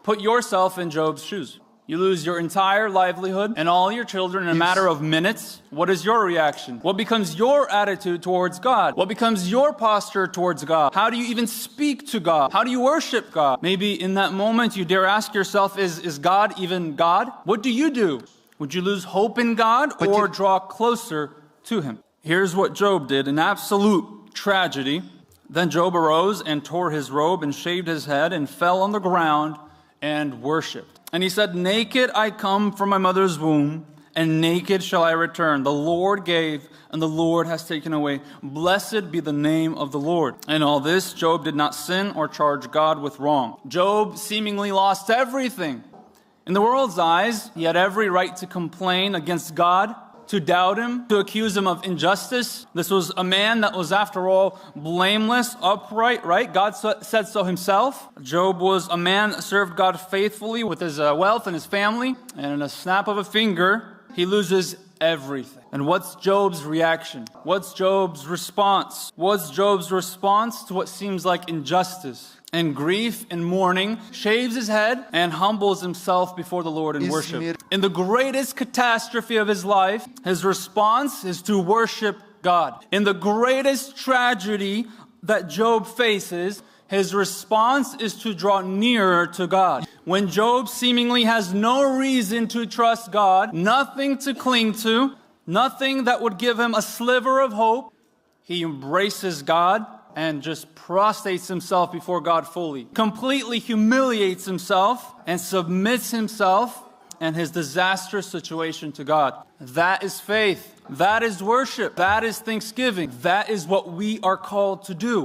Put yourself in Job's shoes. You lose your entire livelihood and all your children in a matter of minutes. What is your reaction? What becomes your attitude towards God? What becomes your posture towards God? How do you even speak to God? How do you worship God? Maybe in that moment you dare ask yourself, is God even God? What do you do? Would you lose hope in God or draw closer to Him? Here's what Job did, an absolute tragedy. Then Job arose and tore his robe and shaved his head and fell on the ground and worshipped. And he said, naked I come from my mother's womb, and naked shall I return. The Lord gave, and the Lord has taken away. Blessed be the name of the Lord. In all this, Job did not sin or charge God with wrong. Job seemingly lost everything. In the world's eyes, he had every right to complain against God, to doubt Him, to accuse Him of injustice. This was a man that was, after all, blameless, upright, right? God said so Himself. Job was a man that served God faithfully with his wealth and his family. And in a snap of a finger, he loses everything. And what's Job's reaction? What's Job's response? What's Job's response to what seems like injustice? In grief and mourning, shaves his head and humbles himself before the Lord in worship. In the greatest catastrophe of his life, his response is to worship God. In the greatest tragedy that Job faces, his response is to draw nearer to God. When Job seemingly has no reason to trust God, nothing to cling to, nothing that would give him a sliver of hope, he embraces God and just prostrates himself before God fully, completely humiliates himself and submits himself and his disastrous situation to God. That is faith. That is worship. That is thanksgiving. That is what we are called to do.